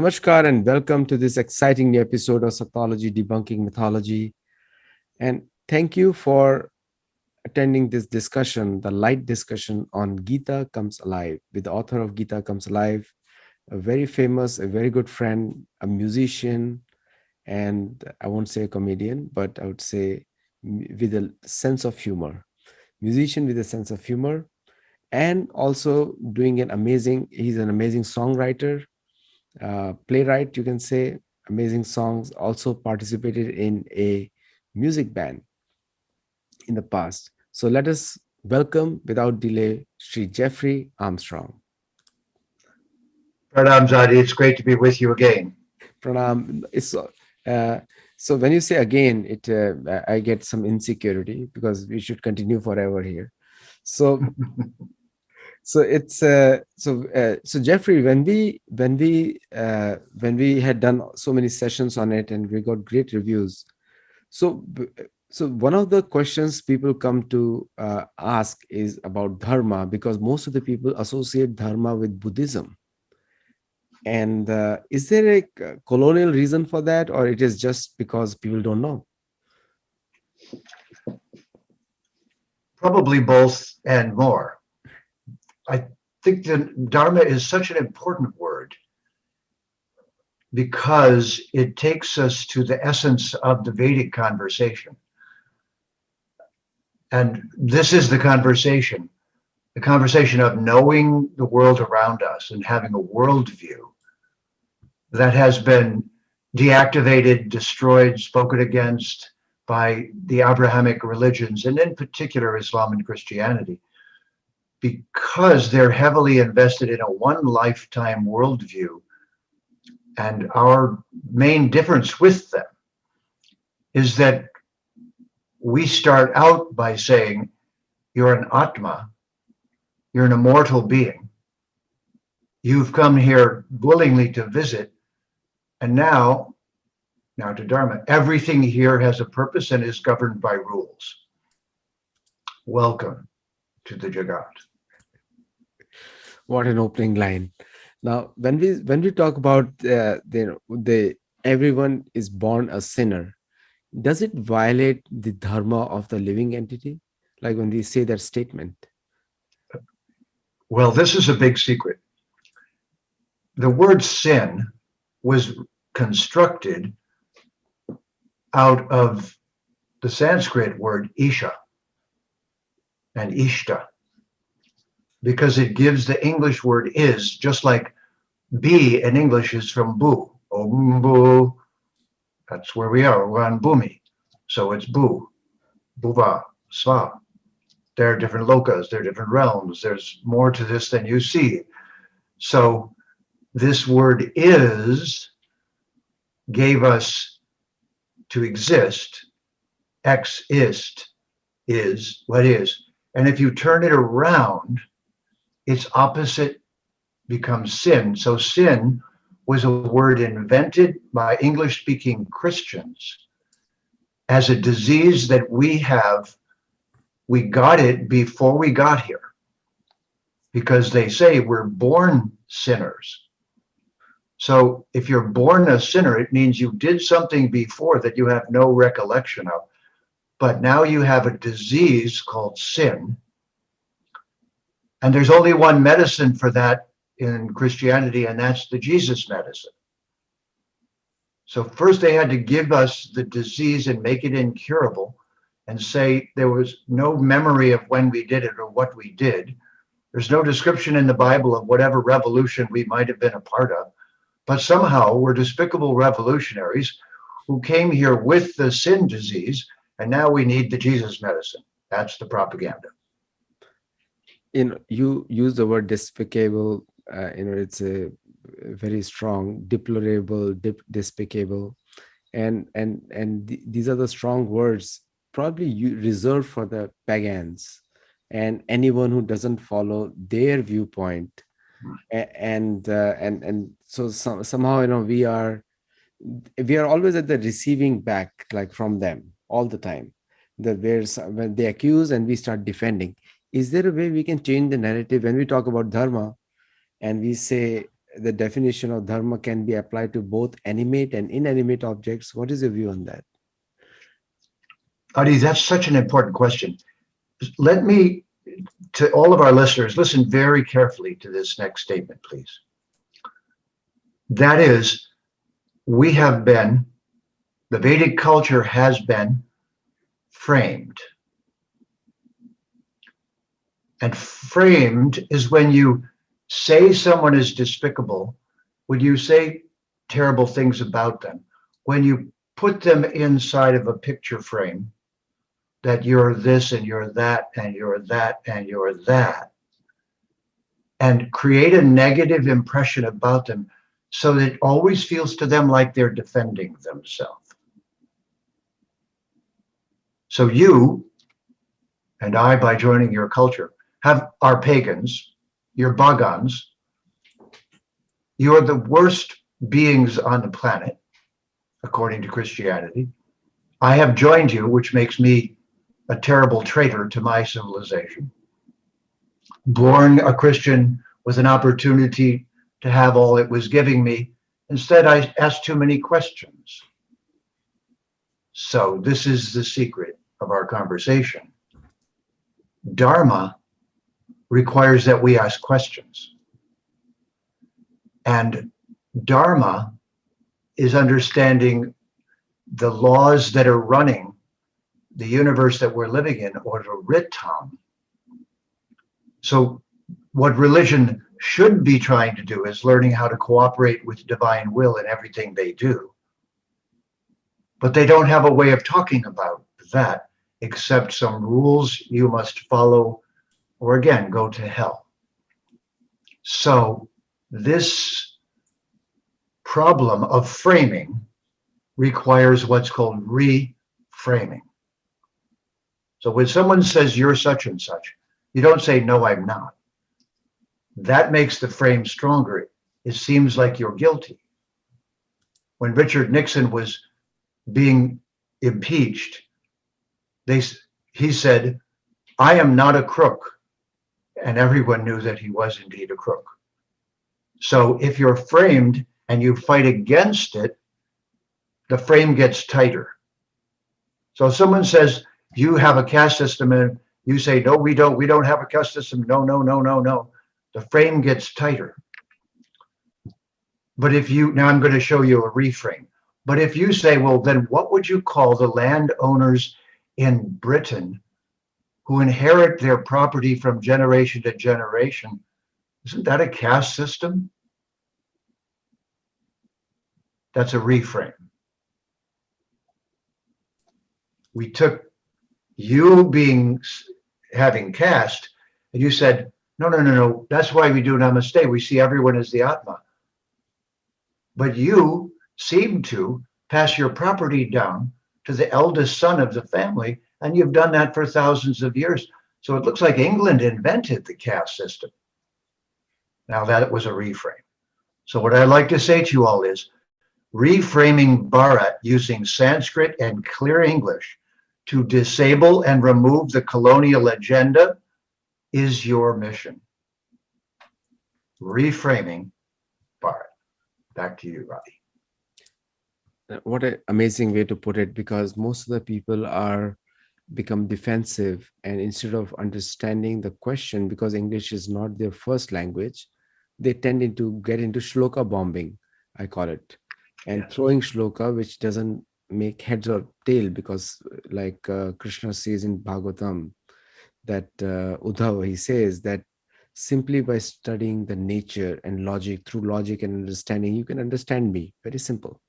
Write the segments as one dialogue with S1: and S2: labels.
S1: Namaskar and welcome to this exciting new episode of Sattology, Debunking Mythology. And thank you for attending this discussion, the light discussion on Gita Comes Alive, with the author of Gita Comes Alive, a very famous, a very good friend, a musician, and I won't say a comedian, but I would say with a sense of humor. Musician with a sense of humor, and also doing he's an amazing songwriter, playwright, you can say, amazing songs, also participated in a music band in the past. So let us welcome without delay Sri Jeffrey Armstrong.
S2: Pranam Zadi, it's great to be with you again.
S1: Pranam. So when you say again, I get some insecurity because we should continue forever here. So so Jeffrey, when we had done so many sessions on it and we got great reviews. So so one of the questions people come to ask is about dharma, because most of the people associate dharma with Buddhism. And is there a colonial reason for that, or it is just because people don't know?
S2: Probably both and more. I think that Dharma is such an important word because it takes us to the essence of the Vedic conversation. And this is the conversation of knowing the world around us and having a worldview that has been deactivated, destroyed, spoken against by the Abrahamic religions, and in particular Islam and Christianity, because they're heavily invested in a one lifetime worldview. And our main difference with them is that we start out by saying, you're an Atma, you're an immortal being. You've come here willingly to visit, and now to Dharma. Everything here has a purpose and is governed by rules. Welcome to the Jagat.
S1: What an opening line. Now, when we talk about the everyone is born a sinner, does it violate the dharma of the living entity? Like when we say that statement.
S2: Well, this is a big secret. The word sin was constructed out of the Sanskrit word isha and ishta, because it gives the English word is, just like be in English is from bu. Ombu, that's where we are. We're on Bhumi. So it's bu, buva, sva. There are different lokas, there are different realms. There's more to this than you see. So this word is gave us to exist. Exist is what is. And if you turn it around, its opposite becomes sin. So sin was a word invented by English-speaking Christians as a disease that we have. We got it before we got here, because they say we're born sinners. So if you're born a sinner, it means you did something before that you have no recollection of. But now you have a disease called sin. And there's only one medicine for that in Christianity, and that's the Jesus medicine. So first they had to give us the disease and make it incurable and say there was no memory of when we did it or what we did. There's no description in the Bible of whatever revolution we might have been a part of. But somehow we're despicable revolutionaries who came here with the sin disease, and now we need the Jesus medicine. That's the propaganda.
S1: You use the word despicable. It's a very strong, deplorable, despicable, and these are the strong words probably you reserved for the pagans and anyone who doesn't follow their viewpoint. And so somehow we are always at the receiving back, like from them all the time, that when they accuse and we start defending. Is there a way we can change the narrative when we talk about dharma and we say the definition of dharma can be applied to both animate and inanimate objects. What is your view on that?
S2: Adi, that's such an important question. Let me, to all of our listeners, listen very carefully to this next statement, please. That is, we have been, the Vedic culture has been framed. And framed is when you say someone is despicable, when you say terrible things about them, when you put them inside of a picture frame that you're this and you're that and you're that and you're that, and create a negative impression about them so that it always feels to them like they're defending themselves. So you and I, by joining your culture, are pagans, you're Bhagans, you're the worst beings on the planet, according to Christianity. I have joined you, which makes me a terrible traitor to my civilization. Born a Christian with an opportunity to have all it was giving me. Instead, I asked too many questions. So this is the secret of our conversation. Dharma requires that we ask questions. And Dharma is understanding the laws that are running the universe that we're living in, or the Ritam. So what religion should be trying to do is learning how to cooperate with divine will in everything they do. But they don't have a way of talking about that except some rules you must follow, or again, go to hell. So this problem of framing requires what's called reframing. So when someone says you're such and such, you don't say, no, I'm not. That makes the frame stronger. It seems like you're guilty. When Richard Nixon was being impeached, he said, I am not a crook. And everyone knew that he was indeed a crook. So if you're framed and you fight against it, the frame gets tighter. So if someone says, you have a caste system, and you say, no, we don't have a caste system. No, no, no, no, no. The frame gets tighter. But if you, now I'm going to show you a reframe. But if you say, well, then what would you call the landowners in Britain who inherit their property from generation to generation? Isn't that a caste system? That's a reframe. We took you having caste, and you said, no, no, no, no, that's why we do namaste. We see everyone as the Atma. But you seem to pass your property down to the eldest son of the family, and you've done that for thousands of years. So it looks like England invented the caste system. Now that was a reframe. So what I'd like to say to you all is, reframing Bharat using Sanskrit and clear English to disable and remove the colonial agenda is your mission. Reframing Bharat. Back to you, Ravi.
S1: What an amazing way to put it, because most of the people become defensive, and instead of understanding the question, because English is not their first language, they tend to get into shloka bombing, I call it, and throwing shloka which doesn't make heads or tail, because like Krishna says in Bhagavatam, that Uddhava, he says that simply by studying the nature and logic, through logic and understanding, you can understand me. Very simple.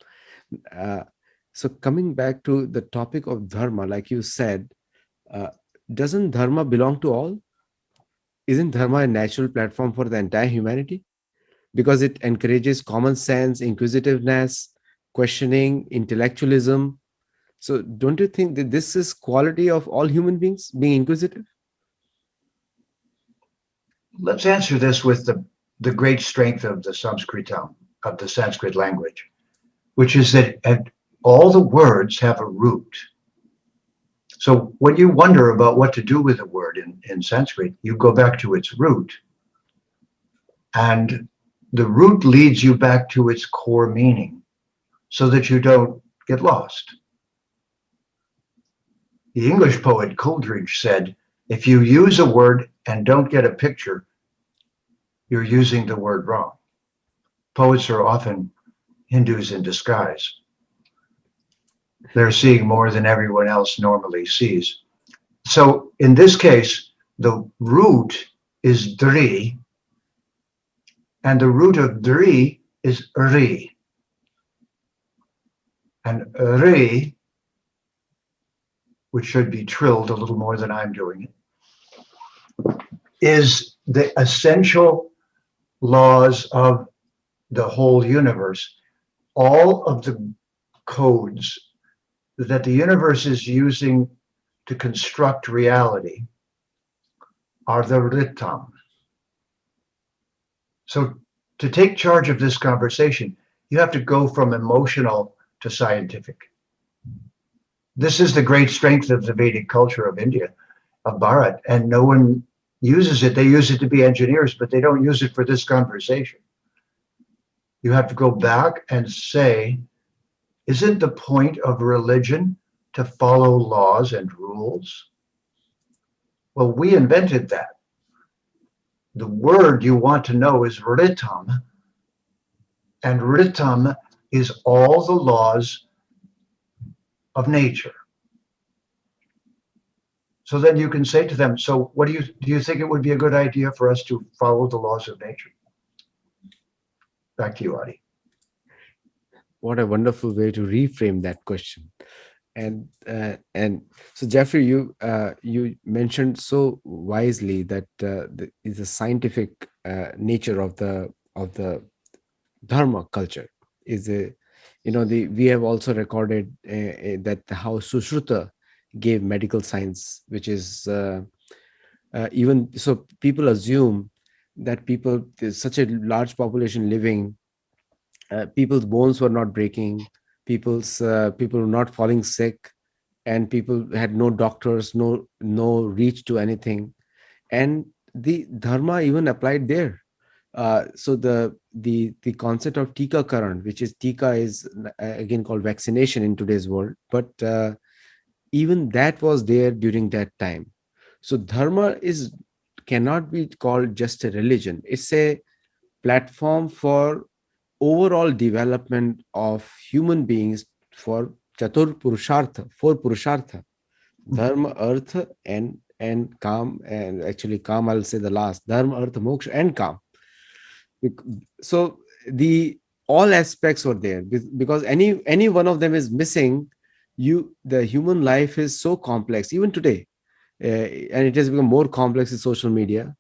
S1: So coming back to the topic of dharma, like you said, doesn't dharma belong to all? Isn't dharma a natural platform for the entire humanity? Because it encourages common sense, inquisitiveness, questioning, intellectualism. So don't you think that this is quality of all human beings, being inquisitive?
S2: Let's answer this with the great strength of the Sanskritam, of the Sanskrit language, which is that all the words have a root. So when you wonder about what to do with a word in Sanskrit, you go back to its root. And the root leads you back to its core meaning so that you don't get lost. The English poet Coleridge said, if you use a word and don't get a picture, you're using the word wrong. Poets are often Hindus in disguise. They're seeing more than everyone else normally sees. So in this case, the root is dri, and the root of dri is ri. And ri, which should be trilled a little more than I'm doing it, is the essential laws of the whole universe. All of the codes that the universe is using to construct reality are the ritam. So to take charge of this conversation, you have to go from emotional to scientific. This is the great strength of the Vedic culture of India, of Bharat, and no one uses it. They use it to be engineers, but they don't use it for this conversation. You have to go back and say, isn't the point of religion to follow laws and rules? Well, we invented that. The word you want to know is ritam, and ritam is all the laws of nature. So then you can say to them, so what do you think it would be a good idea for us to follow the laws of nature? Back to you, Adi.
S1: What a wonderful way to reframe that question. And so Jeffrey, you mentioned so wisely that is the scientific nature of the dharma culture is a, we have also recorded that how Sushruta gave medical science, which is even so people assume that there's such a large population living, people's bones were not breaking, people were not falling sick, and people had no doctors, no reach to anything, and the dharma even applied there. So the concept of tika karan, which is tika is again called vaccination in today's world, but even that was there during that time. So dharma cannot be called just a religion. It's a platform for overall development of human beings for chatur purushartha, for purushartha, dharma, artha, and kam, and actually kam I'll say the last, dharma, artha, moksha, and kam. So the all aspects were there because any one of them is missing. The human life is so complex even today, and it has become more complex in social media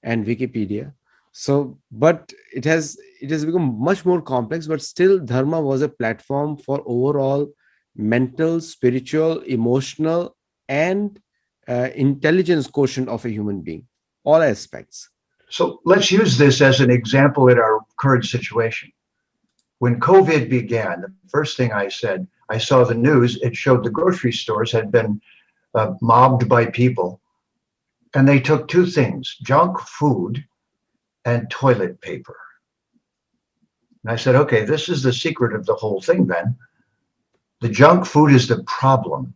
S1: and Wikipedia. So, but it has become much more complex. But still, dharma was a platform for overall mental, spiritual, emotional, and intelligence quotient of a human being, all aspects.
S2: So let's use this as an example in our current situation. When COVID began, the first thing I said, I saw the news, it showed the grocery stores had been mobbed by people, and they took two things, junk food and toilet paper. And I said, okay, this is the secret of the whole thing then. The junk food is the problem,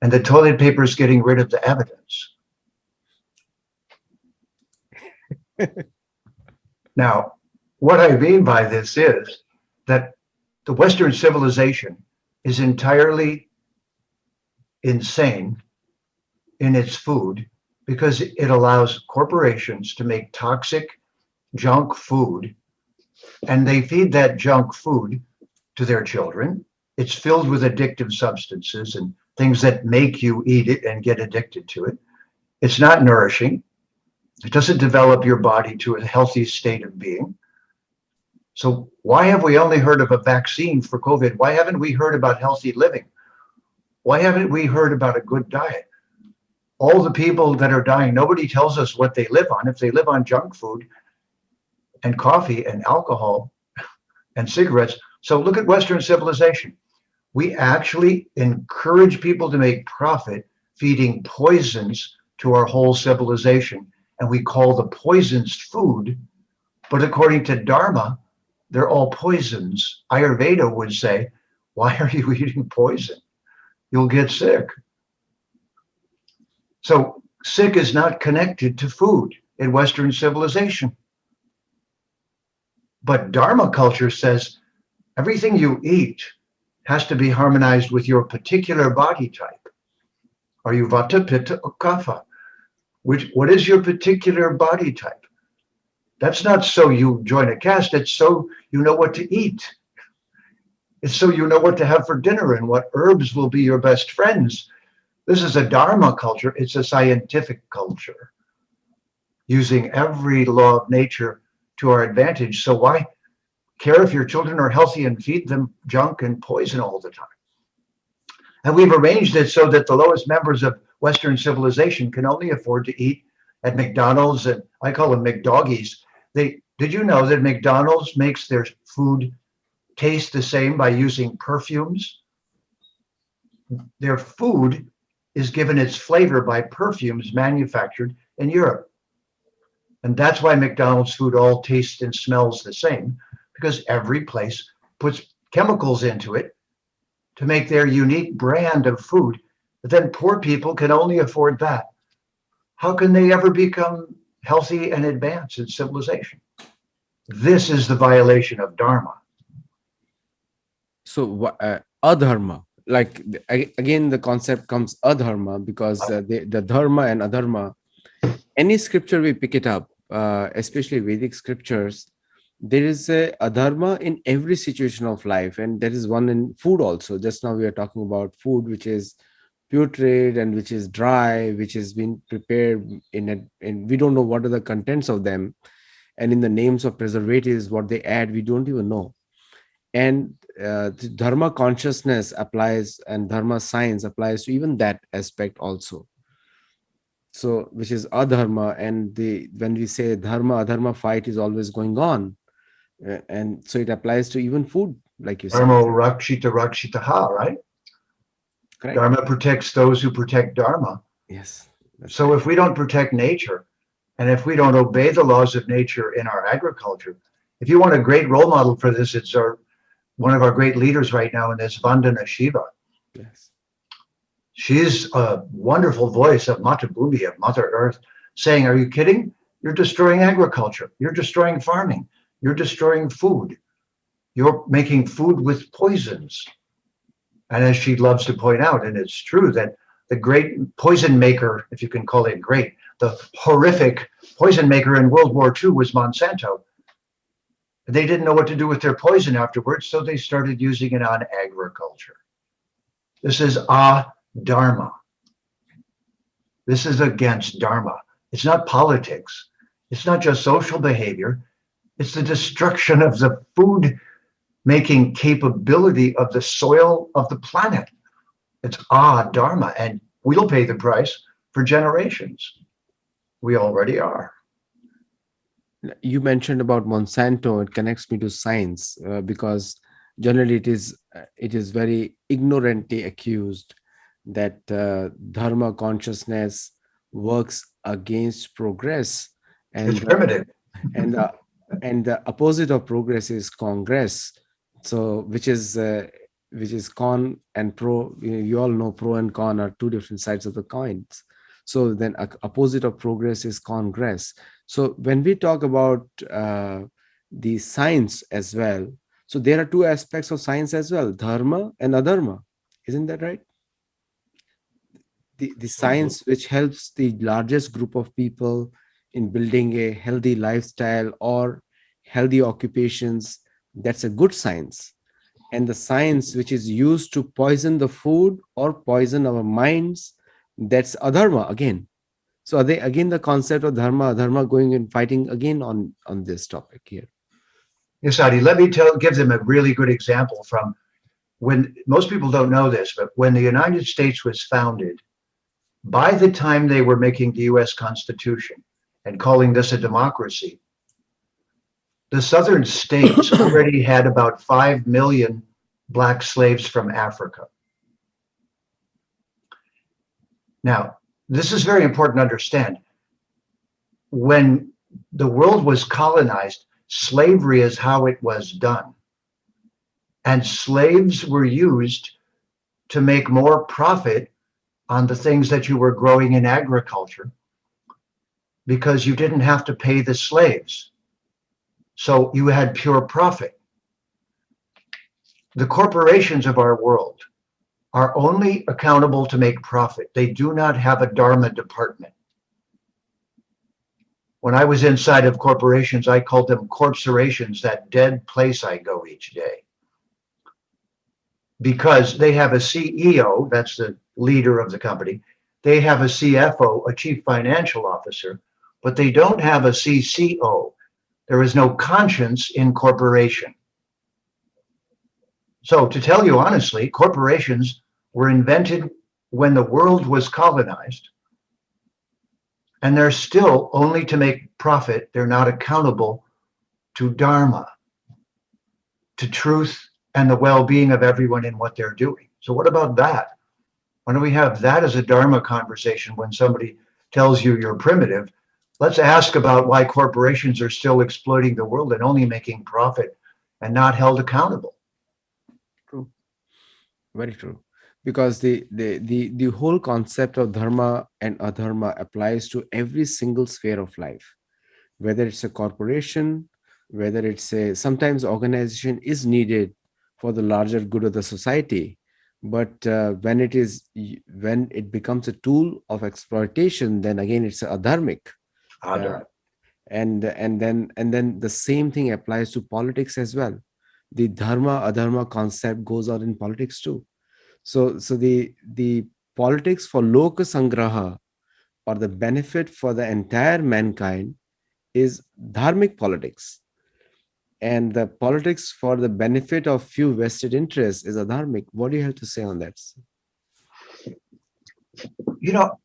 S2: and the toilet paper is getting rid of the evidence. Now, what I mean by this is that the Western civilization is entirely insane in its food because it allows corporations to make toxic junk food, and they feed that junk food to their children. It's filled with addictive substances and things that make you eat it and get addicted to it. It's not nourishing. It doesn't develop your body to a healthy state of being. So why have we only heard of a vaccine for COVID? Why haven't we heard about healthy living? Why haven't we heard about a good diet? All the people that are dying, nobody tells us what they live on. If they live on junk food and coffee and alcohol and cigarettes. So look at Western civilization. We actually encourage people to make profit feeding poisons to our whole civilization. And we call the poisons food, But according to Dharma, they're all poisons. Ayurveda would say, why are you eating poison? You'll get sick. So sick is not connected to food in Western civilization. But Dharma culture says everything you eat has to be harmonized with your particular body type. Are you Vata, Pitta, or Kapha? What is your particular body type? That's not so you join a caste, it's so you know what to eat. It's so you know what to have for dinner and what herbs will be your best friends. This is a Dharma culture, it's a scientific culture, using every law of nature to our advantage. So why care if your children are healthy and feed them junk and poison all the time? And we've arranged it so that the lowest members of Western civilization can only afford to eat at McDonald's, and I call them McDoggies. Did you know that McDonald's makes their food taste the same by using perfumes? Their food is given its flavor by perfumes manufactured in Europe. And that's why McDonald's food all tastes and smells the same, because every place puts chemicals into it to make their unique brand of food. But then poor people can only afford that. How can they ever become healthy and advance in civilization? This is the violation of Dharma.
S1: So adharma, like again the concept comes adharma, because the dharma and adharma, any scripture we pick it up, especially Vedic scriptures, there is a adharma in every situation of life, and there is one in food also. Just now we are talking about food which is putrid and which is dry, which has been prepared and we don't know what are the contents of them, and in the names of preservatives what they add we don't even know. And the dharma consciousness applies, and dharma science applies to even that aspect also, so which is adharma. And when we say dharma adharma fight is always going on, and so it applies to even food, like you said.
S2: Dharma rakshita rakshitaha, right?
S1: Correct.
S2: Dharma protects those who protect Dharma.
S1: Yes.
S2: So
S1: right.
S2: if we don't protect nature, and if we don't obey the laws of nature in our agriculture, if you want a great role model for this, it's one of our great leaders right now in this, Vandana Shiva.
S1: Yes.
S2: She's a wonderful voice of Mata Bhumi, of Mother Earth, saying, are you kidding? You're destroying agriculture. You're destroying farming. You're destroying food. You're making food with poisons. And as she loves to point out, and it's true, that the great poison maker, if you can call it great, the horrific poison maker in World War II was Monsanto. They didn't know what to do with their poison afterwards, so they started using it on agriculture. This is adharma. This is against Dharma. It's not politics. It's not just social behavior. It's the destruction of the food making capability of the soil of the planet. It's adharma, and we'll pay the price for generations. We already are.
S1: You mentioned about Monsanto. It connects me to science, because generally it is very ignorantly accused that dharma consciousness works against progress,
S2: It's
S1: and
S2: primitive.
S1: and the and the opposite of progress is congress. So which is con and pro. You all know pro and con are two different sides of the coins. So then opposite of progress is congress. So when we talk about the science as well, so there are two aspects of science as well, dharma and adharma. Isn't that right? The science which helps the largest group of people in building a healthy lifestyle or healthy occupations, that's a good science. And the science which is used to poison the food or poison our minds, that's adharma again. So are they again the concept of dharma adharma going and fighting again on this topic here?
S2: Yes, Adi, let me give them a really good example from when most people don't know this, but when the United States was founded, by the time they were making the US Constitution and calling this a democracy, the southern states already had about 5 million Black slaves from Africa. Now, this is very important to understand. When the world was colonized, slavery is how it was done. And slaves were used to make more profit on the things that you were growing in agriculture because you didn't have to pay the slaves. So you had pure profit. The corporations of our world are only accountable to make profit. They do not have a Dharma department. When I was inside of corporations, I called them corpsorations, that dead place I go each day. Because they have a CEO, that's the leader of the company. They have a CFO, a chief financial officer, but they don't have a CCO. There is no conscience in corporation. So to tell you honestly, corporations were invented when the world was colonized, and they're still only to make profit. They're not accountable to Dharma, to truth and the well-being of everyone in what they're doing. So what about that? Why don't we have that as a Dharma conversation when somebody tells you you're primitive? Let's ask about why corporations are still exploiting the world and only making profit and not held accountable.
S1: True. Very true. Because the whole concept of dharma and adharma applies to every single sphere of life, whether it's a corporation, whether it's a sometimes organization is needed for the larger good of the society. But when it becomes a tool of exploitation, then again it's adharmic. Uh,
S2: Adar.
S1: and then the same thing applies to politics as well. The dharma adharma concept goes on in politics too. So the politics for loka sangraha, or the benefit for the entire mankind, is dharmic politics, and the politics for the benefit of few vested interests is adharmic. What do you have to say on that?
S2: You know,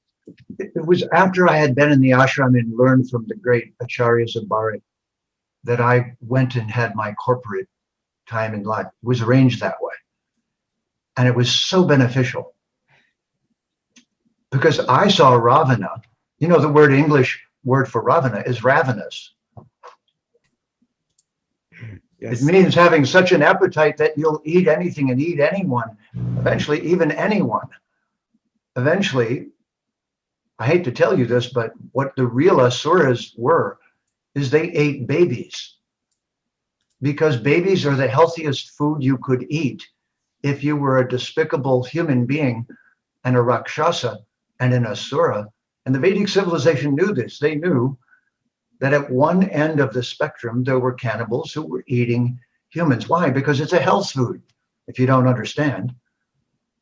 S2: it was after I had been in the ashram and learned from the great Acharyas of Bharat that I went and had my corporate time in life. It was arranged that way. And it was so beneficial because I saw Ravana. You know, the English word for Ravana is ravenous.
S1: Yes.
S2: It means having such an appetite that you'll eat anything and eat anyone, eventually, even anyone. Eventually, I hate to tell you this, but what the real asuras were is they ate babies, because babies are the healthiest food you could eat if you were a despicable human being and a rakshasa and an asura. And the Vedic civilization knew this. They knew that at one end of the spectrum, there were cannibals who were eating humans. Why? Because it's a health food. If you don't understand,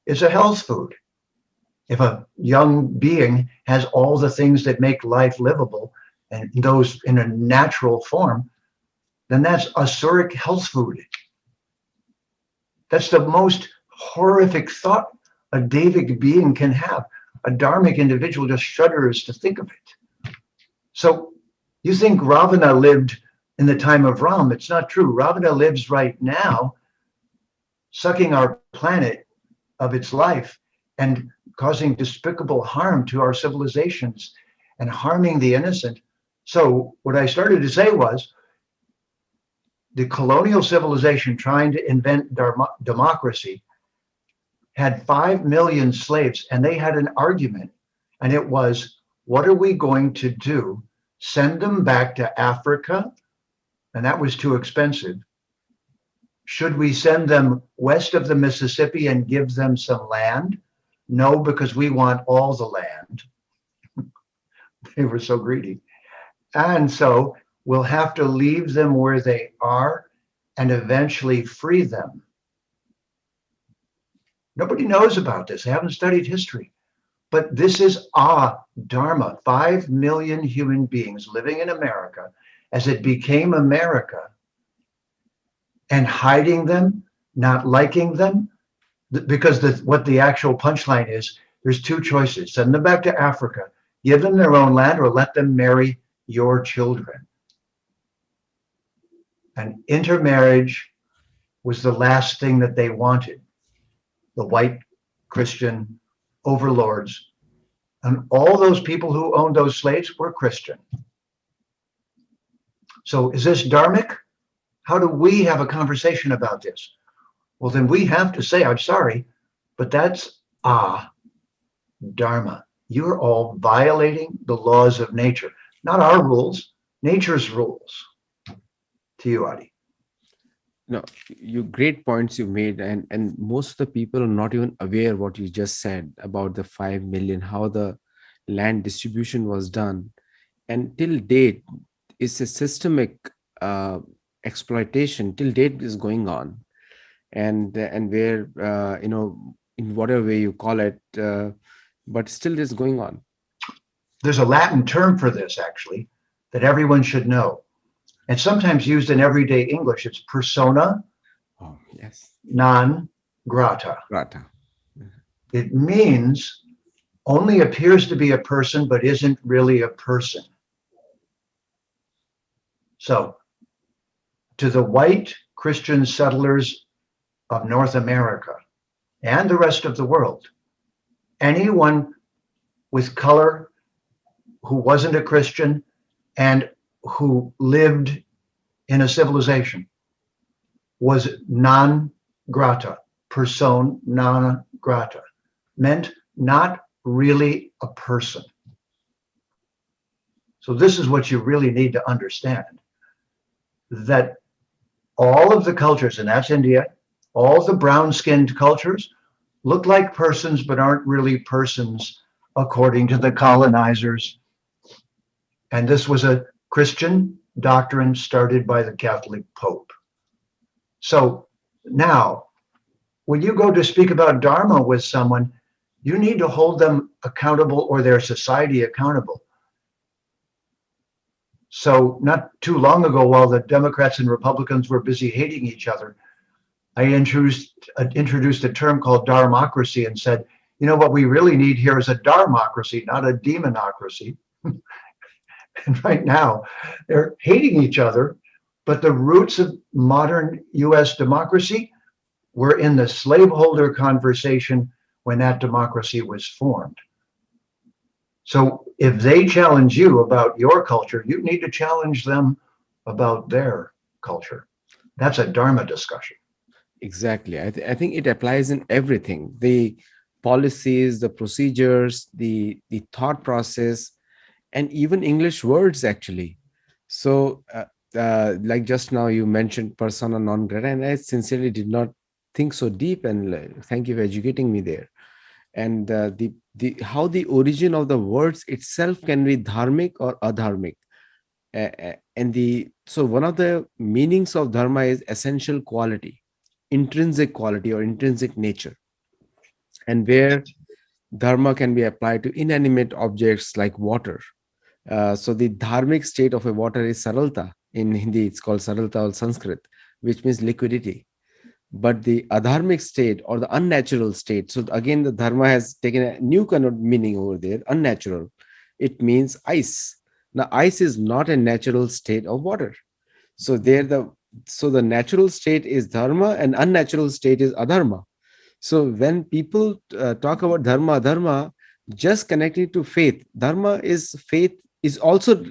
S2: it's a health food. If a young being has all the things that make life livable and those in a natural form, then that's asuric health food. That's the most horrific thought a Devic being can have. A dharmic individual just shudders to think of it. So you think Ravana lived in the time of Ram. It's not true. Ravana lives right now, sucking our planet of its life and causing despicable harm to our civilizations and harming the innocent. So what I started to say was, the colonial civilization trying to invent democracy had 5 million slaves, and they had an argument, and it was, what are we going to do? Send them back to Africa? And that was too expensive. Should we send them west of the Mississippi and give them some land? No, because we want all the land. They were so greedy. And so we'll have to leave them where they are and eventually free them. Nobody knows about this. They haven't studied history. But this is our Dharma. 5 million human beings living in America as it became America, and hiding them, not liking them, because what the actual punchline is, there's two choices. Send them back to Africa, give them their own land, or let them marry your children. And intermarriage was the last thing that they wanted. The white Christian overlords, and all those people who owned those slaves were Christian. So is this dharmic? How do we have a conversation about this? Well, then we have to say, I'm sorry, but that's dharma. You're all violating the laws of nature, not our rules, nature's rules. To you, Adi.
S1: No, you great points you made, and most of the people are not even aware what you just said about the 5 million, how the land distribution was done, and till date, it's a systemic uh, exploitation till date is going on, and where in whatever way you call it, but still is going on.
S2: There's a Latin term for this, actually, that everyone should know. And sometimes used in everyday English. It's persona
S1: Oh yes,
S2: non grata.
S1: Rata.
S2: It means only appears to be a person, but isn't really a person. So, to the white Christian settlers of North America and the rest of the world, anyone with color who wasn't a Christian and who lived in a civilization was non grata, persona non grata, meant not really a person. So this is what you really need to understand, that all of the cultures, and that's India, all the brown-skinned cultures look like persons but aren't really persons according to the colonizers. And this was a Christian doctrine started by the Catholic Pope. So now, when you go to speak about Dharma with someone, you need to hold them accountable or their society accountable. So not too long ago, while the Democrats and Republicans were busy hating each other, I introduced a term called dharmocracy and said, you know, what we really need here is a dharmocracy, not a demonocracy. And right now, they're hating each other, but the roots of modern US democracy were in the slaveholder conversation when that democracy was formed. So if they challenge you about your culture, you need to challenge them about their culture. That's a Dharma discussion.
S1: Exactly. I think it applies in everything: the policies, the procedures, the thought process, and even English words actually. So, like just now you mentioned persona non grata, and I sincerely did not think so deep. And thank you for educating me there. And the how the origin of the words itself can be dharmic or adharmic. And the so one of the meanings of dharma is essential quality, intrinsic quality or intrinsic nature, and where dharma can be applied to inanimate objects like water. So the dharmic state of a water is saralta. In Hindi, it's called saralta or Sanskrit, which means liquidity. But the adharmic state or the unnatural state, so again, the dharma has taken a new kind of meaning over there, unnatural. It means ice. Now, ice is not a natural state of water. So there the natural state is dharma and unnatural state is adharma. So when people talk about dharma, dharma, just connected to faith, dharma is faith is also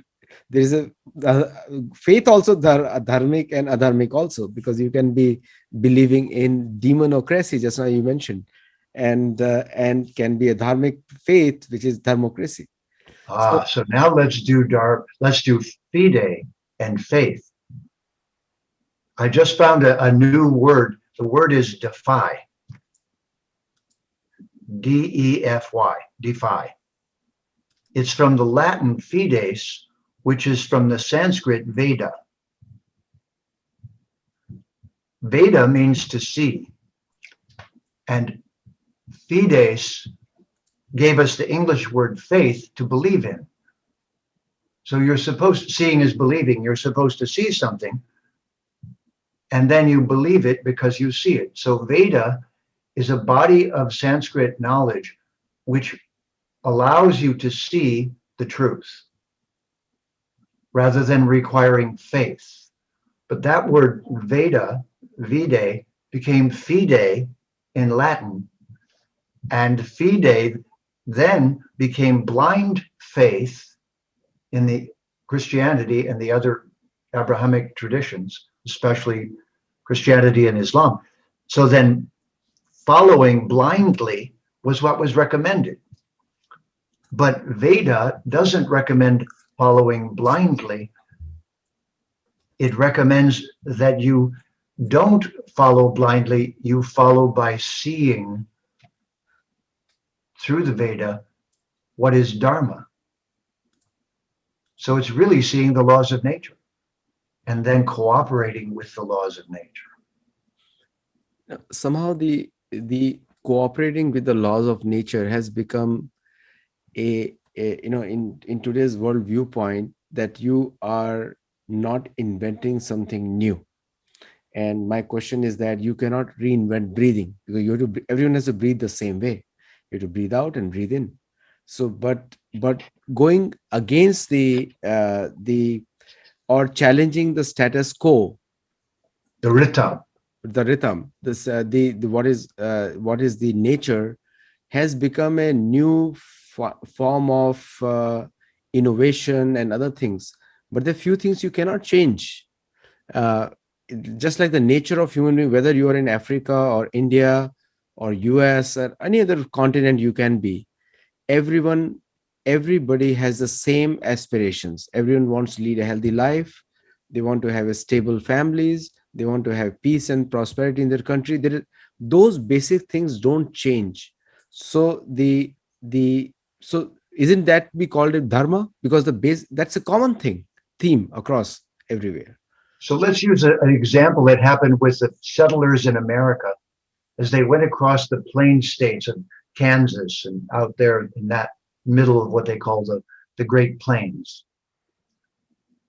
S1: there is a uh, faith also dharmic and adharmic also, because you can be believing in demonocracy just now you mentioned, and can be a dharmic faith which is dharmocracy. So
S2: So now let's do fide and faith. I just found a new word. The word is defy. Defy, defy. It's from the Latin fides, which is from the Sanskrit Veda. Veda means to see, and fides gave us the English word faith, to believe in. So seeing is believing. You're supposed to see something, and then you believe it because you see it. So Veda is a body of Sanskrit knowledge which allows you to see the truth rather than requiring faith. But that word Veda, vide, became fide in Latin, and fide then became blind faith in the Christianity and the other Abrahamic traditions, especially Christianity and Islam. So then following blindly was what was recommended. But Veda doesn't recommend following blindly. It recommends that you don't follow blindly, you follow by seeing through the Veda what is Dharma. So it's really seeing the laws of nature and then cooperating with the laws of nature.
S1: Somehow the cooperating with the laws of nature has become in today's world viewpoint, that you are not inventing something new. And my question is that you cannot reinvent breathing, because you have to everyone has to breathe the same way. You have to breathe out and breathe in. So but going against the or challenging the status quo,
S2: The Rita.
S1: the rhythm, this the what is the nature, has become a new form of innovation and other things. But there are few things you cannot change. uh, just like the nature of human being, whether you are in Africa or India or US or any other continent you can be, everyone everybody has the same aspirations. Everyone wants to lead a healthy life. They want to have a stable families. They want to have peace and prosperity in their country. Those basic things don't change. So the so isn't that we called it dharma, because the base, that's a common theme across everywhere.
S2: So let's use an example that happened with the settlers in America as they went across the plain states of Kansas and out there in that middle of what they call the Great Plains.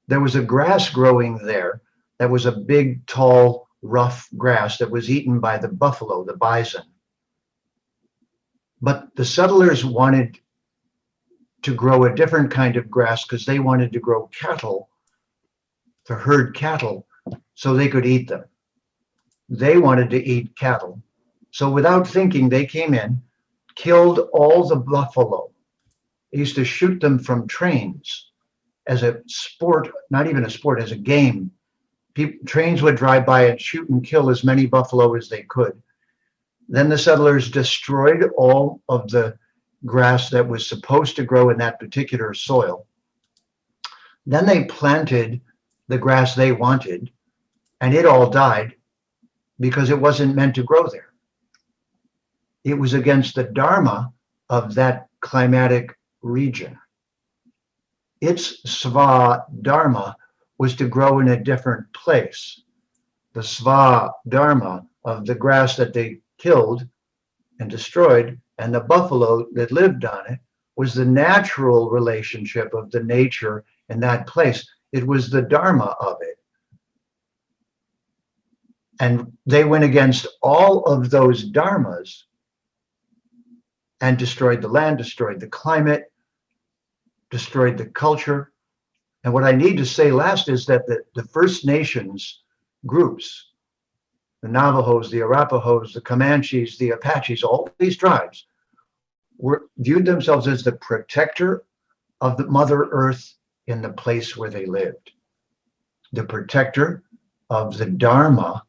S2: There was a grass growing there that was a big, tall, rough grass that was eaten by the buffalo, the bison. But the settlers wanted to grow a different kind of grass because they wanted to grow cattle, to herd cattle, so they could eat them. They wanted to eat cattle. So without thinking, they came in, killed all the buffalo. They used to shoot them from trains as a sport, not even a sport, as a game. Trains would drive by and shoot and kill as many buffalo as they could. Then the settlers destroyed all of the grass that was supposed to grow in that particular soil. Then they planted the grass they wanted, and it all died because it wasn't meant to grow there. It was against the Dharma of that climatic region. Its Sva Dharma was to grow in a different place. The Sva Dharma of the grass that they killed and destroyed, and the buffalo that lived on it, was the natural relationship of the nature in that place. It was the Dharma of it. And they went against all of those dharmas and destroyed the land, destroyed the climate, destroyed the culture. And what I need to say last is that the First Nations groups, the Navajos, the Arapahoes, the Comanches, the Apaches, all these tribes viewed themselves as the protector of the Mother Earth in the place where they lived, the protector of the Dharma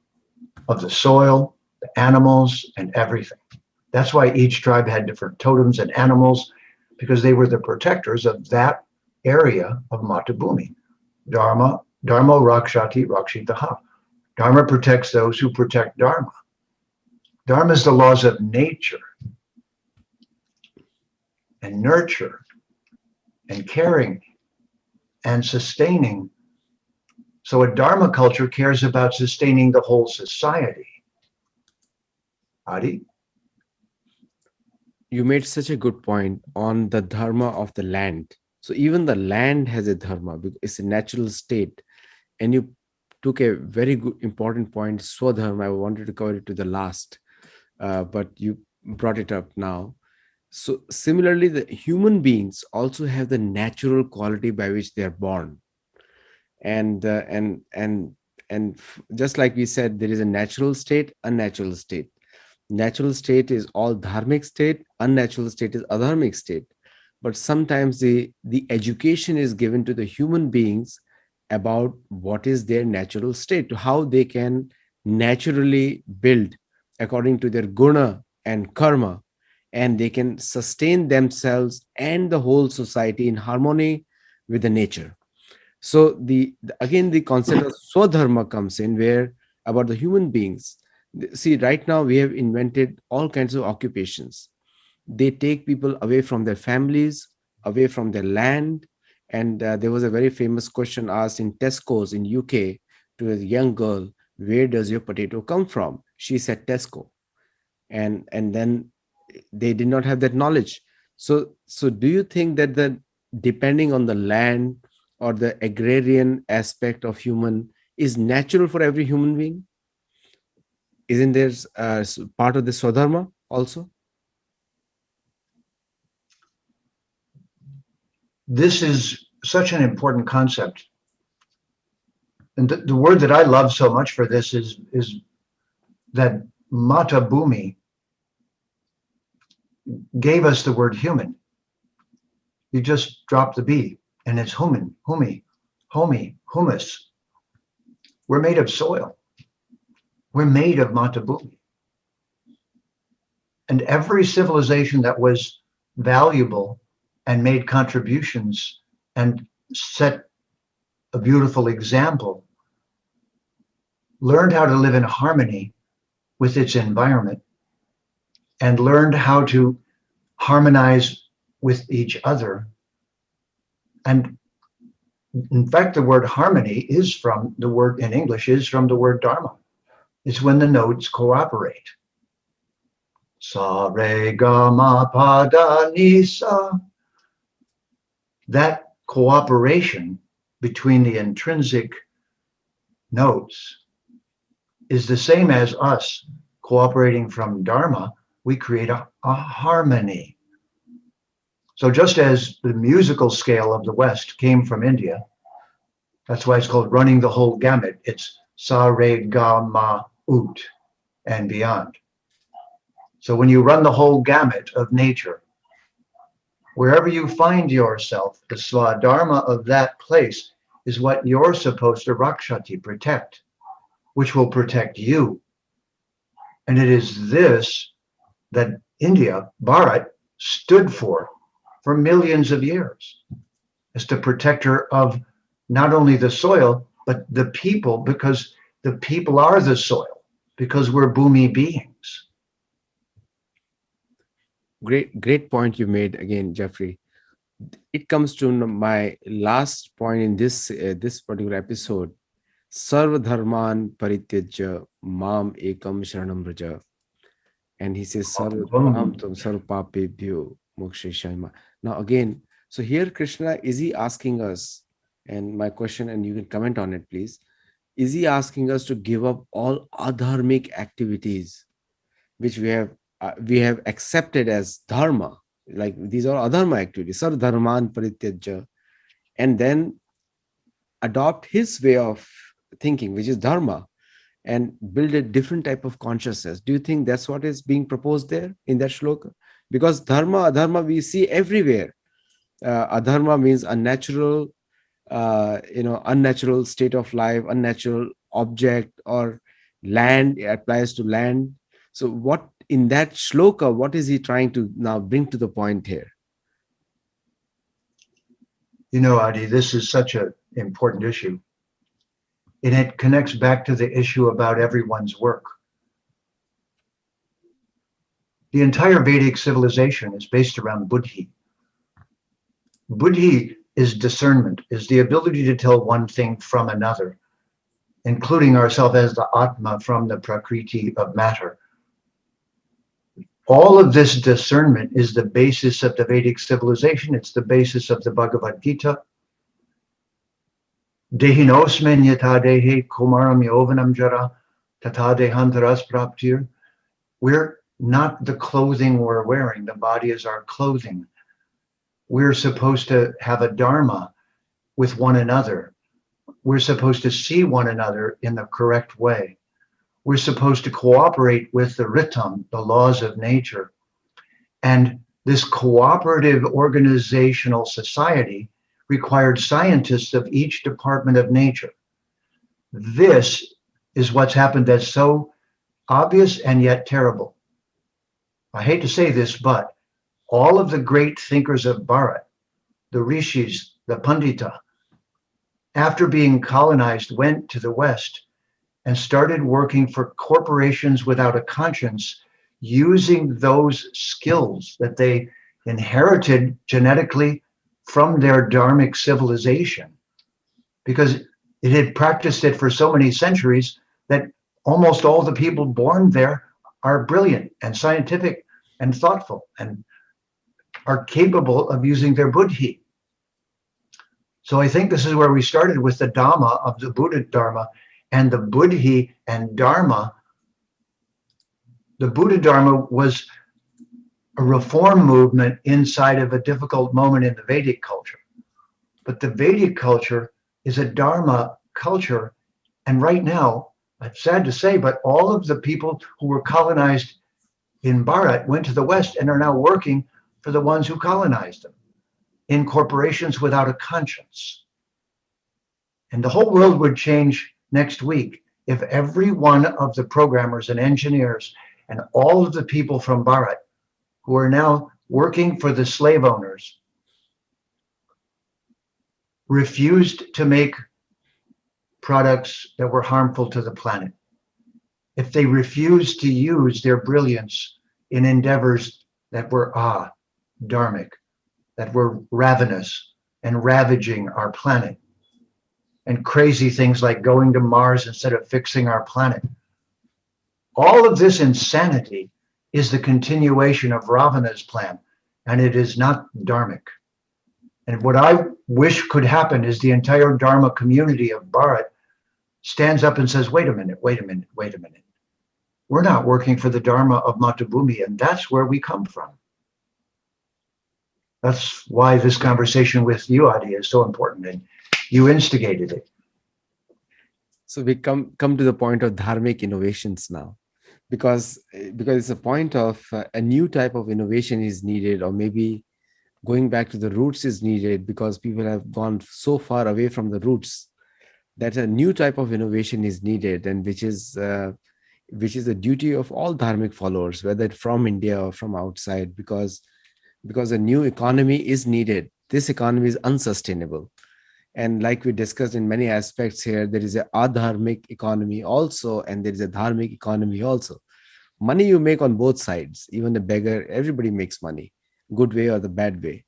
S2: of the soil, the animals, and everything. That's why each tribe had different totems and animals, because they were the protectors of that area of Matabhumi. Dharma Rakshati Rakshitaha. Dharma protects those who protect Dharma. Dharma is the laws of nature and nurture and caring and sustaining. So a Dharma culture cares about sustaining the whole society. Adi?
S1: You made such a good point on the dharma of the land. So even the land has a dharma, because it's a natural state. And you took a very good important point, swadharma. I wanted to cover it to the last, but you brought it up now. So similarly, the human beings also have the natural quality by which they are born. And just like we said, there is a natural state, unnatural state. Natural state is all dharmic state, unnatural state is adharmic state. But sometimes the education is given to the human beings about what is their natural state, how they can naturally build according to their guna and karma, and they can sustain themselves and the whole society in harmony with the nature. So again the concept of swadharma comes in, where about the human beings. See, right now we have invented all kinds of occupations. They take people away from their families, away from their land. And there was a very famous question asked in Tesco's in UK to a young girl, where does your potato come from? She said Tesco. And then they did not have that knowledge. So do you think that the depending on the land or the agrarian aspect of human is natural for every human being? Isn't there part of the swadharma also?
S2: This is such an important concept. And the word that I love so much for this is that Mata Bhumi gave us the word human. You just drop the B and it's human, humi, homi, humus. We're made of soil. We're made of Mata Bhumi. And every civilization that was valuable and made contributions and set a beautiful example learned how to live in harmony with its environment and learned how to harmonize with each other. And in fact, the word harmony is from the word in English is from the word dharma. It's when the notes cooperate. Sa, re, ga, ma, pa, da, ni, sa. That cooperation between the intrinsic notes is the same as us cooperating from dharma. We create a harmony. So just as the musical scale of the West came from India, that's why it's called running the whole gamut. It's sa, re, ga, ma, ut, and beyond. So when you run the whole gamut of nature, wherever you find yourself, the swadharma of that place is what you're supposed to rakshati, protect, which will protect you. And it is this that India, Bharat, stood for millions of years, as the protector of not only the soil, but the people, because the people are the soil, because we're bhumi beings.
S1: Great point you made again, Jeffrey. It comes to my last point in this particular episode. Sarva dharman parityajya mam ekam sharanam vraja. And he says sarva tum sarva papebhyo moksheshaya. Now again, so here Krishna, is he asking us, and my question, and you can comment on it please, is he asking us to give up all adharmic activities which we have accepted as dharma, like these are adharma activities, sarva dharman parityajya, and then adopt his way of thinking, which is dharma, and build a different type of consciousness? Do you think that's what is being proposed there in that shloka? Because dharma, adharma, we see everywhere. Adharma means unnatural, unnatural state of life, unnatural object, or land. It applies to land. So, what in that shloka, what is he trying to now bring to the point here?
S2: You know, Adi, this is such an important issue. And it connects back to the issue about everyone's work. The entire Vedic civilization is based around buddhi. Buddhi is discernment, is the ability to tell one thing from another, including ourselves as the Atma from the Prakriti of matter. All of this discernment is the basis of the Vedic civilization. It's the basis of the Bhagavad Gita. Dehinosmen yata dehe kumaram yovanam jara tata dehantaras praptir. We're not the clothing we're wearing. The body is our clothing. We're supposed to have a dharma with one another. We're supposed to see one another in the correct way. We're supposed to cooperate with the ritam, the laws of nature. And this cooperative organizational society required scientists of each department of nature. This is what's happened that's so obvious and yet terrible. I hate to say this, but all of the great thinkers of Bharat, the rishis, the pandita, after being colonized, went to the West and started working for corporations without a conscience, using those skills that they inherited genetically from their dharmic civilization, because it had practiced it for so many centuries that almost all the people born there are brilliant and scientific and thoughtful and are capable of using their buddhi. So I think this is where we started with the Dhamma of the Buddha Dharma and the buddhi and Dharma. The Buddha Dharma was a reform movement inside of a difficult moment in the Vedic culture. But the Vedic culture is a Dharma culture. And right now, it's sad to say, but all of the people who were colonized in Bharat went to the West and are now working for the ones who colonized them in corporations without a conscience. And the whole world would change next week if every one of the programmers and engineers and all of the people from Bharat who are now working for the slave owners refused to make products that were harmful to the planet. If they refused to use their brilliance in endeavors that were dharmic, that were ravenous and ravaging our planet, and crazy things like going to Mars instead of fixing our planet. All of this insanity is the continuation of Ravana's plan, and it is not dharmic. And what I wish could happen is the entire Dharma community of Bharat stands up and says, wait a minute. We're not working for the Dharma of Matubhumi, and that's where we come from. That's why this conversation with you, Adi, is so important, and you instigated it.
S1: So we come to the point of dharmic innovations now, because it's a point of a new type of innovation is needed, or maybe going back to the roots is needed, because people have gone so far away from the roots that a new type of innovation is needed, and which is the duty of all dharmic followers, whether from India or from outside, because a new economy is needed. This economy is unsustainable. And like we discussed in many aspects here, there is a adharmic economy also, and there is a dharmic economy also. Money you make on both sides, even the beggar, everybody makes money, good way or the bad way.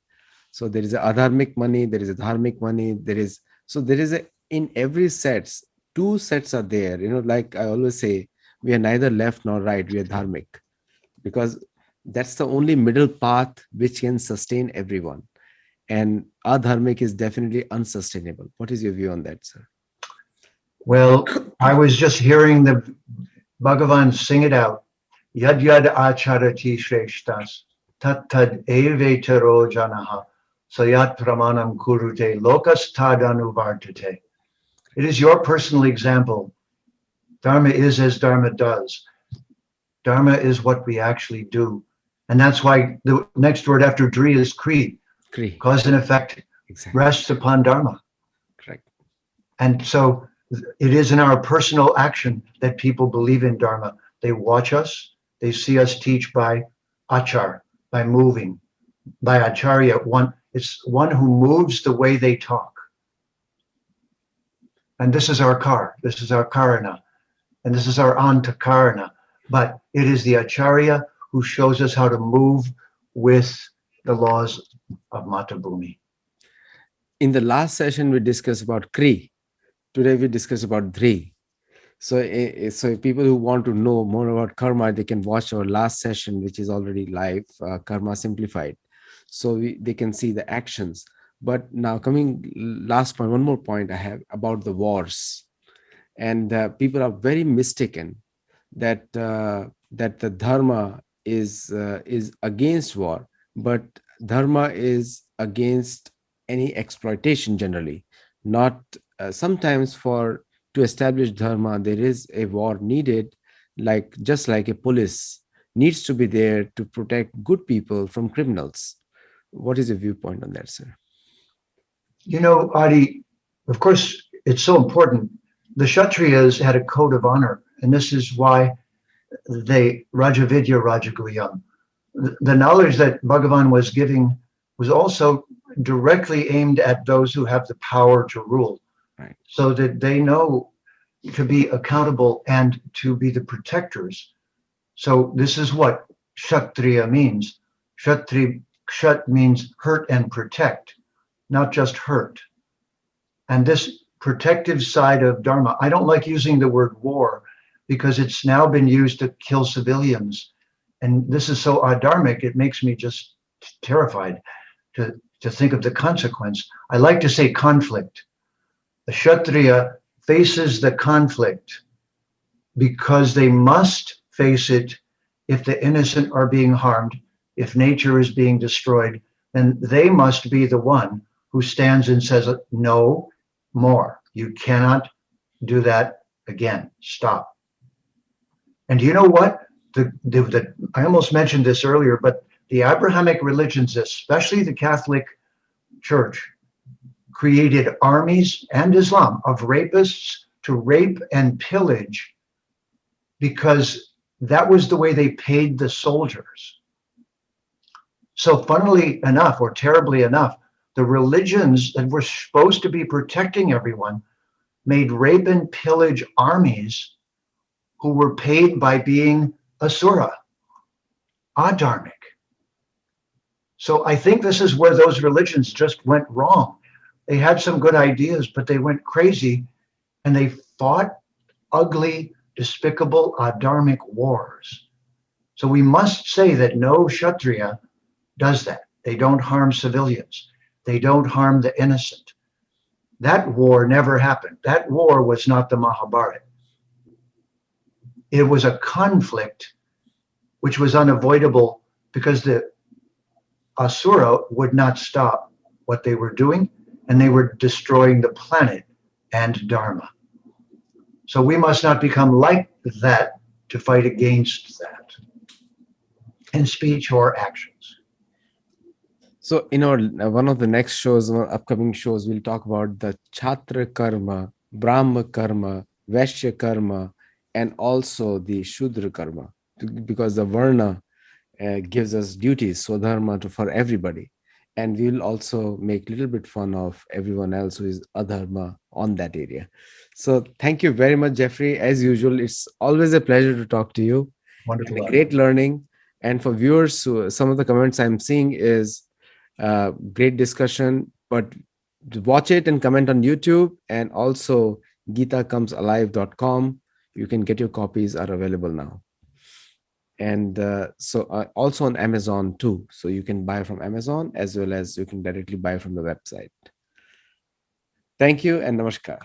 S1: So there is a adharmic money, there is a dharmic money, there is in every sets, two sets are there. Like I always say, we are neither left nor right, we are dharmic, because that's the only middle path which can sustain everyone. And adharmic is definitely unsustainable. What is your view on that, sir?
S2: Well, I was just hearing the Bhagavan sing it out. Yad yad acharati shreshtas tat tad evetero janaha sayat pramanam kurute lokas tadanuvartate. It is your personal example. Dharma is as Dharma does. Dharma is what we actually do. And that's why the next word after Dri is Kri.
S1: Kri.
S2: Cause and effect rests upon Dharma.
S1: Correct.
S2: And so it is in our personal action that people believe in Dharma. They watch us, they see us teach by achar, by moving, by acharya. It's one who moves the way they talk. And this is our car, this is our karana, and this is our antakarana. But it is the acharya who shows us how to move with the laws of Matubhumi.
S1: In the last session, we discussed about Kri. Today, we discuss about Dhri. So if people who want to know more about karma, they can watch our last session, which is already live, Karma Simplified. So they can see the actions. But now coming last point, one more point I have about the wars. And people are very mistaken that the dharma is against war, but dharma is against any exploitation generally. Not sometimes to establish dharma, there is a war needed, just like a police needs to be there to protect good people from criminals. What is your viewpoint on that, sir?
S2: Adi, of course, it's so important. The Kshatriyas had a code of honor, and this is why they Rajavidya Rajaguyam. The knowledge that Bhagavan was giving was also directly aimed at those who have the power to rule,
S1: Right.
S2: so that they know to be accountable and to be the protectors. So this is what Kshatriya means. Kshat means hurt and protect, not just hurt. And this protective side of Dharma, I don't like using the word war because it's now been used to kill civilians. And this is so adharmic, it makes me just terrified to think of the consequence. I like to say conflict. The Kshatriya faces the conflict because they must face it if the innocent are being harmed, if nature is being destroyed, then they must be the one who stands and says, no more. You cannot do that again. Stop. And you know what? I almost mentioned this earlier, but the Abrahamic religions, especially the Catholic Church, created armies and Islam of rapists to rape and pillage because that was the way they paid the soldiers. So funnily enough, or terribly enough, the religions that were supposed to be protecting everyone made rape and pillage armies who were paid by being asura, adharmic. So I think this is where those religions just went wrong. They had some good ideas, but they went crazy and they fought ugly, despicable, adharmic wars. So we must say that no Kshatriya does that. They don't harm civilians. They don't harm the innocent. That war never happened. That war was not the Mahabharata. It was a conflict which was unavoidable because the Asura would not stop what they were doing, and they were destroying the planet and Dharma. So we must not become like that to fight against that in speech or actions.
S1: So, one of the next shows, upcoming shows, we'll talk about the Chhatra Karma, Brahma Karma, Vaishya Karma, and also the Shudra Karma, because the Varna gives us duties, Swadharma for everybody. And we'll also make a little bit fun of everyone else who is Adharma on that area. So thank you very much, Jeffrey. As usual, it's always a pleasure to talk to you.
S2: Wonderful.
S1: And a great learning. And for viewers, some of the comments I'm seeing is great discussion, but watch it and comment on YouTube, and also GitaComesAlive.com. You can get your copies are available now. And also on Amazon too. So you can buy from Amazon as well as you can directly buy from the website. Thank you and namaskar.